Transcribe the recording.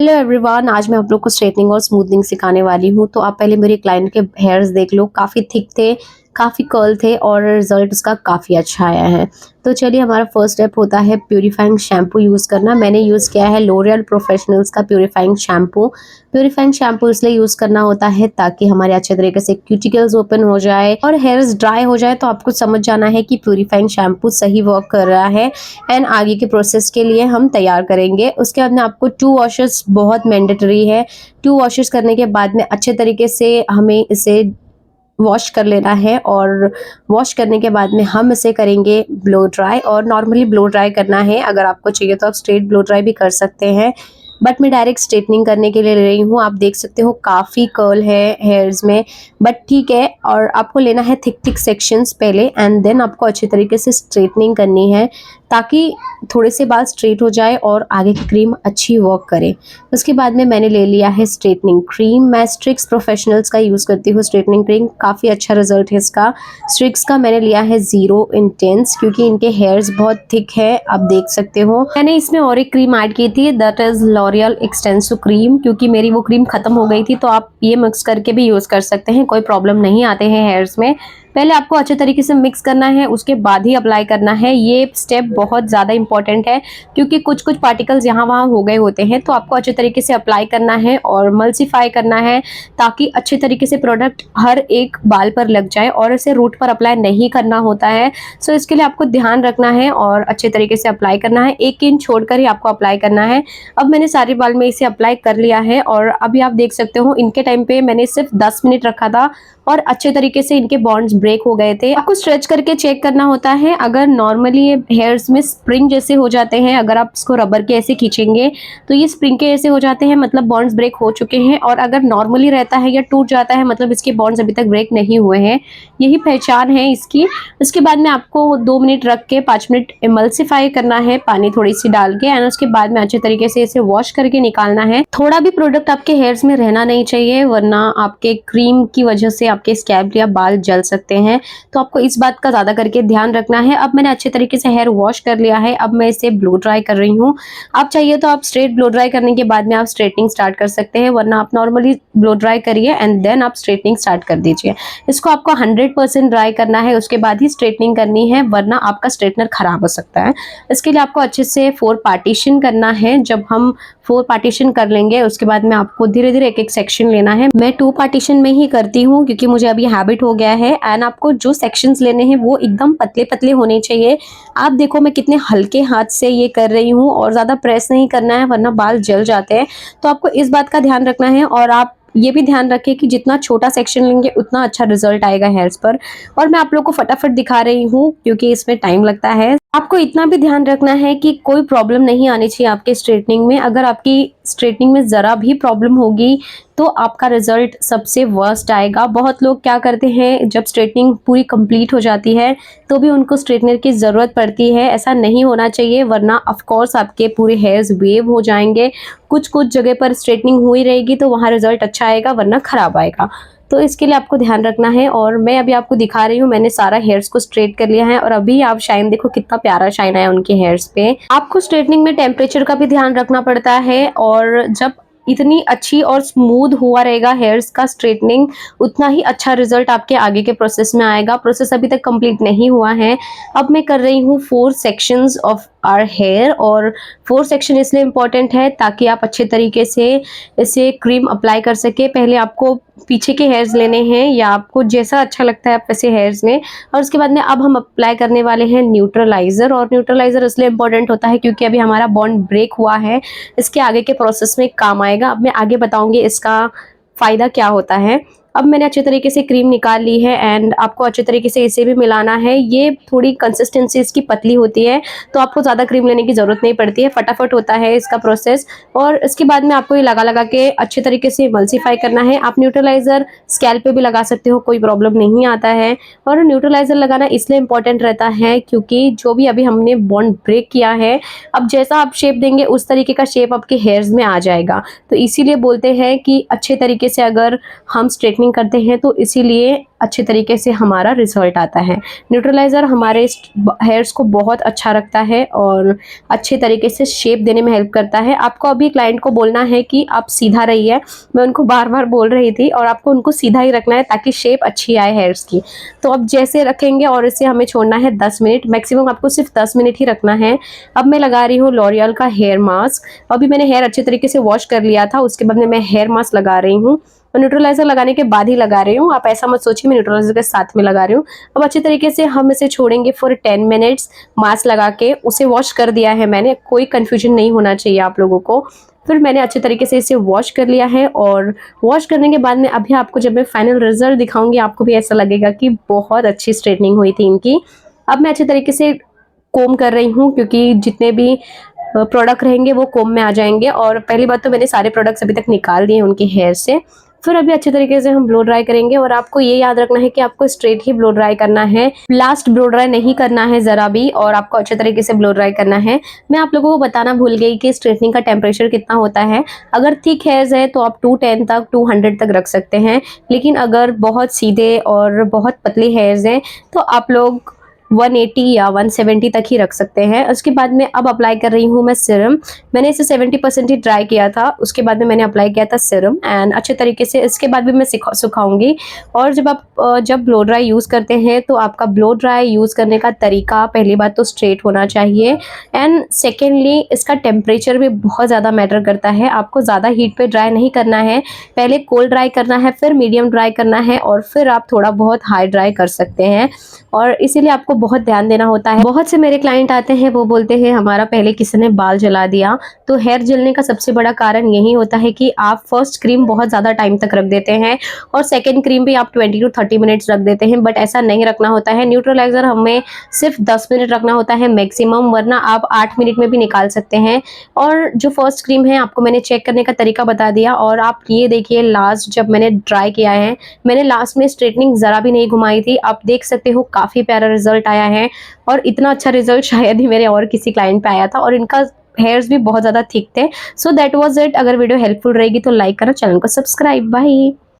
Hello everyone, आज मैं आप लोग को स्ट्रेटनिंग और स्मूथनिंग सिखाने वाली हूँ। तो आप पहले मेरे क्लाइंट के हेयर्स देख लो, काफ़ी थिक थे, काफ़ी कर्ल थे और रिजल्ट उसका काफ़ी अच्छा आया है। तो चलिए, हमारा फर्स्ट स्टेप होता है प्यूरिफाइंग शैम्पू यूज़ करना। मैंने यूज़ किया है लोरियल प्रोफेशनल्स का प्यूरिफाइंग शैम्पू। प्यूरिफाइंग शैम्पू इसलिए यूज़ करना होता है ताकि हमारे अच्छे तरीके से क्यूटिकल्स ओपन हो जाए और हेयर्स ड्राई हो जाए। तो आपको समझ जाना है कि प्यूरिफाइंग शैम्पू सही वर्क कर रहा है एंड आगे के प्रोसेस के लिए हम तैयार करेंगे। उसके बाद में आपको 2 वॉशेस बहुत मैंडेटरी है। 2 वॉशेस करने के बाद में अच्छे तरीके से हमें इसे वॉश कर लेना है और वॉश करने के बाद में हम इसे करेंगे ब्लो ड्राई। और नॉर्मली ब्लो ड्राई करना है, अगर आपको चाहिए तो आप स्ट्रेट ब्लो ड्राई भी कर सकते हैं, बट मैं डायरेक्ट स्ट्रेटनिंग करने के लिए ले रही हूँ। आप देख सकते हो काफ़ी कर्ल है हेयर्स में, बट ठीक है। और आपको लेना है थिक थिक सेक्शंस पहले एंड देन आपको अच्छे तरीके से स्ट्रेटनिंग करनी है ताकि थोड़े से बाल स्ट्रेट हो जाए और आगे की क्रीम अच्छी वर्क करे। उसके बाद में मैंने ले लिया है स्ट्रेटनिंग क्रीम। मैं स्ट्रिक्स प्रोफेशनल्स का यूज़ करती हूँ स्ट्रेटनिंग क्रीम, काफ़ी अच्छा रिजल्ट है इसका। स्ट्रिक्स का मैंने लिया है 0 इंटेंस, क्योंकि इनके हेयर्स बहुत थिक है, आप देख सकते हो। मैंने इसमें और एक क्रीम ऐड की थी, that is L'Oréal Xtenso cream, क्योंकि मेरी वो क्रीम खत्म हो गई थी। तो आप ये मिक्स करके भी यूज़ कर सकते हैं, कोई प्रॉब्लम नहीं आते हैं हेयर्स में। पहले आपको अच्छे तरीके से मिक्स करना है, उसके बाद ही अप्लाई करना है। ये स्टेप बहुत ज़्यादा इंपॉर्टेंट है क्योंकि कुछ कुछ पार्टिकल्स यहाँ वहाँ हो गए होते हैं। तो आपको अच्छे तरीके से अप्लाई करना है और मल्सीफाई करना है ताकि अच्छे तरीके से प्रोडक्ट हर एक बाल पर लग जाए और इसे रूट पर अप्लाई नहीं करना होता है। सो इसके लिए आपको ध्यान रखना है और अच्छे तरीके से अप्लाई करना है। 1 इंच छोड़कर ही आपको अप्लाई करना है। अब मैंने सारे बाल में इसे अप्लाई कर लिया है और अभी आप देख सकते हो इनके टाइम पे मैंने सिर्फ 10 मिनट रखा था और अच्छे तरीके से इनके बॉन्ड्स ब्रेक हो गए थे। आपको स्ट्रेच करके चेक करना होता है। अगर नॉर्मली ये हेयर्स में स्प्रिंग जैसे हो जाते हैं, अगर आप इसको रबर के ऐसे खींचेंगे तो ये स्प्रिंग के ऐसे हो जाते हैं, मतलब बॉन्ड्स ब्रेक हो चुके हैं। और अगर नॉर्मली रहता है या टूट जाता है, मतलब इसके बॉन्ड्स अभी तक ब्रेक नहीं हुए हैं। यही पहचान है इसकी। उसके बाद में आपको 2 मिनट रख के 5 मिनट इमल्सिफाई करना है, पानी थोड़ी सी डाल के, एंड उसके बाद में अच्छे तरीके से इसे वॉश करके निकालना है। थोड़ा भी प्रोडक्ट आपके हेयर्स में रहना नहीं चाहिए, वरना आपके क्रीम की वजह से आपके स्कैल्प या बाल जल सकते हैं। तो आपको इस बात का ज़्यादा करके ध्यान रखना है। अब मैंने अच्छे तरीके से हेयर वॉश कर लिया है। अब मैं इसे ब्लो ड्राई कर रही हूँ। आप चाहिए तो आप स्ट्रेट ब्लो ड्राई करने के बाद में आप स्ट्रेटनिंग स्टार्ट कर सकते हैं, वरना आप नॉर्मली ब्लो ड्राई करिए एंड देन आप स्ट्रेटनिंग स्टार्ट कर दीजिए। इसको आपको 100% ड्राई करना है, उसके बाद ही स्ट्रेटनिंग करनी है, वरना आपका स्ट्रेटनर खराब हो सकता है। इसके लिए आपको अच्छे से 4 पार्टीशन करना है। जब हम 4 पार्टीशन कर लेंगे उसके बाद में आपको धीरे धीरे एक एक सेक्शन लेना है। मैं 2 पार्टीशन में ही करती हूँ क्योंकि मुझे अभी हैबिट हो गया है। एंड आपको जो सेक्शंस लेने हैं वो एकदम पतले पतले होने चाहिए। आप देखो मैं कितने हल्के हाथ से ये कर रही हूँ और ज़्यादा प्रेस नहीं करना है, वरना बाल जल जाते हैं। तो आपको इस बात का ध्यान रखना है और आप ये भी ध्यान रखें कि जितना छोटा सेक्शन लेंगे उतना अच्छा रिजल्ट आएगा हेयर्स पर। और मैं आप लोग को फटाफट दिखा रही हूँ क्योंकि इसमें टाइम लगता है। आपको इतना भी ध्यान रखना है कि कोई प्रॉब्लम नहीं आनी चाहिए आपके स्ट्रेटनिंग में। अगर आपकी स्ट्रेटनिंग में ज़रा भी प्रॉब्लम होगी तो आपका रिजल्ट सबसे वर्स्ट आएगा। बहुत लोग क्या करते हैं, जब स्ट्रेटनिंग पूरी कंप्लीट हो जाती है तो भी उनको स्ट्रेटनर की ज़रूरत पड़ती है। ऐसा नहीं होना चाहिए, वरना ऑफ कोर्स आपके पूरे हेयर्स वेव हो जाएंगे। कुछ कुछ जगह पर स्ट्रेटनिंग हुई रहेगी तो वहाँ रिजल्ट अच्छा आएगा, वरना खराब आएगा। तो इसके लिए आपको ध्यान रखना है। और मैं अभी आपको दिखा रही हूँ, मैंने सारा हेयर्स को स्ट्रेट कर लिया है और अभी आप शाइन देखो कितना प्यारा शाइन आया उनके हेयर्स पे। आपको स्ट्रेटनिंग में टेम्परेचर का भी ध्यान रखना पड़ता है, और जब इतनी अच्छी और स्मूथ हुआ रहेगा हेयर्स का स्ट्रेटनिंग, उतना ही अच्छा रिजल्ट आपके आगे के प्रोसेस में आएगा। प्रोसेस अभी तक कंप्लीट नहीं हुआ है। अब मैं कर रही हूँ 4 सेक्शंस ऑफ आवर हेयर, और 4 सेक्शन इसलिए इम्पोर्टेंट है ताकि आप अच्छे तरीके से इसे क्रीम अप्लाई कर सके। पहले आपको पीछे के हेयर्स लेने हैं या आपको जैसा अच्छा लगता है आप वैसे हेयर्स लें, और उसके बाद में अब हम अप्लाई करने वाले हैं न्यूट्रलाइजर। और न्यूट्रलाइजर इसलिए इम्पोर्टेंट होता है क्योंकि अभी हमारा बॉन्ड ब्रेक हुआ है, इसके आगे के प्रोसेस में काम आएगा। अब मैं आगे बताऊंगी इसका फ़ायदा क्या होता है। अब मैंने अच्छे तरीके से क्रीम निकाल ली है एंड आपको अच्छे तरीके से इसे भी मिलाना है। ये थोड़ी कंसिस्टेंसी इसकी पतली होती है तो आपको ज़्यादा क्रीम लेने की ज़रूरत नहीं पड़ती है, फटाफट होता है इसका प्रोसेस। और इसके बाद में आपको ये लगा लगा के अच्छे तरीके से इमल्सिफाई करना है। आप न्यूट्रलाइज़र स्कैल्प पे भी लगा सकते हो, कोई प्रॉब्लम नहीं आता है। और न्यूट्रलाइज़र लगाना इसलिए इम्पोर्टेंट रहता है क्योंकि जो भी अभी हमने बॉन्ड ब्रेक किया है, अब जैसा आप शेप देंगे उस तरीके का शेप आपके हेयर्स में आ जाएगा। तो इसीलिए बोलते हैं कि अच्छे तरीके से अगर हम स्ट्रेटनिंग स्ट्रेटनिंग करते हैं तो इसीलिए अच्छे तरीके से हमारा रिजल्ट आता है। न्यूट्रलाइज़र हमारे हेयर्स को बहुत अच्छा रखता है और अच्छे तरीके से शेप देने में हेल्प करता है। आपको अभी क्लाइंट को बोलना है कि आप सीधा रहिए, मैं उनको बार-बार बोल रही थी, और आपको उनको सीधा ही रखना है ताकि शेप अच्छी आए हेयर्स की। तो अब जैसे रखेंगे और इसे हमें छोड़ना है 10 मिनट, मैक्सिमम आपको सिर्फ 10 मिनट ही रखना है। अब मैं लगा रही हूँ लॉरियल का हेयर मास्क। अभी मैंने हेयर अच्छे तरीके से वॉश कर लिया था, उसके बाद में मैं हेयर मास्क लगा रही हूँ। न्यूट्रलाइज़र लगाने के बाद ही लगा रही हूँ, आप ऐसा मत सोचिए मैं न्यूट्रलाइज़र के साथ में लगा रही हूँ। अब अच्छे तरीके से हम इसे छोड़ेंगे फॉर 10 मिनट्स। मास्क लगा के उसे वॉश कर दिया है मैंने, कोई कन्फ्यूजन नहीं होना चाहिए आप लोगों को। फिर मैंने अच्छे तरीके से इसे वॉश कर लिया है, और वॉश करने के बाद में अभी आपको जब मैं फाइनल रिजल्ट दिखाऊंगी आपको भी ऐसा लगेगा कि बहुत अच्छी स्ट्रेटनिंग हुई थी इनकी। अब मैं अच्छे तरीके से कोम कर रही हूँ, क्योंकि जितने भी प्रोडक्ट रहेंगे वो कोम में आ जाएंगे। और पहली बात तो मैंने सारे प्रोडक्ट्स अभी तक निकाल दिए हैं उनके हेयर से। फिर अभी अच्छे तरीके से हम ब्लो ड्राई करेंगे, और आपको ये याद रखना है कि आपको स्ट्रेट ही ब्लो ड्राई करना है, लास्ट ब्लो ड्राई नहीं करना है जरा भी, और आपको अच्छे तरीके से ब्लो ड्राई करना है। मैं आप लोगों को बताना भूल गई कि स्ट्रेटनिंग का टेम्परेचर कितना होता है। अगर थिक हेयर्स है तो आप 210 तक 200 तक रख सकते हैं, लेकिन अगर बहुत सीधे और बहुत पतले हेयर्स हैं तो आप लोग 180 या 170 तक ही रख सकते हैं। उसके बाद में अब अप्लाई कर रही हूँ मैं सीरम। मैंने इसे 70% ही ड्राई किया था, उसके बाद में मैंने अप्लाई किया था सीरम, एंड अच्छे तरीके से इसके बाद भी मैं सुखाऊंगी। और जब आप जब ब्लो ड्राई यूज़ करते हैं तो आपका ब्लो ड्राई यूज़ करने का तरीका पहली बात तो स्ट्रेट होना चाहिए, एंड सेकेंडली इसका टेम्परेचर भी बहुत ज़्यादा मैटर करता है। आपको ज़्यादा हीट पे ड्राई नहीं करना है, पहले कोल्ड ड्राई करना है, फिर मीडियम ड्राई करना है, और फिर आप थोड़ा बहुत हाई ड्राई कर सकते हैं। और इसीलिए आपको बहुत ध्यान देना होता है। बहुत से मेरे क्लाइंट आते हैं, वो बोलते हैं हमारा पहले किसी ने बाल जला दिया। तो हेयर जलने का सबसे बड़ा कारण यही होता है कि आप फर्स्ट क्रीम बहुत ज़्यादा टाइम तक रख देते हैं, और सेकेंड क्रीम भी आप 20 to 30 मिनट्स रख देते हैं, बट ऐसा नहीं रखना होता है। न्यूट्रलाइज़र हमें सिर्फ 10 मिनट रखना होता है मैक्सिमम, वरना आप 8 मिनट में भी निकाल सकते हैं। और जो फर्स्ट क्रीम है आपको मैंने चेक करने का तरीका बता दिया, और आप ये देखिए लास्ट जब मैंने ड्राई किया है, मैंने लास्ट में स्ट्रेटनिंग ज़रा भी नहीं घुमाई थी। आप देख सकते हो काफ़ी प्यारा रिजल्ट आया है, और इतना अच्छा रिजल्ट शायद ही मेरे और किसी क्लाइंट पे आया था, और इनका हेयर्स भी बहुत ज़्यादा थिक थे। So that was it. अगर वीडियो हेल्पफुल रहेगी तो लाइक करना, चैनल को सब्सक्राइब। बाय।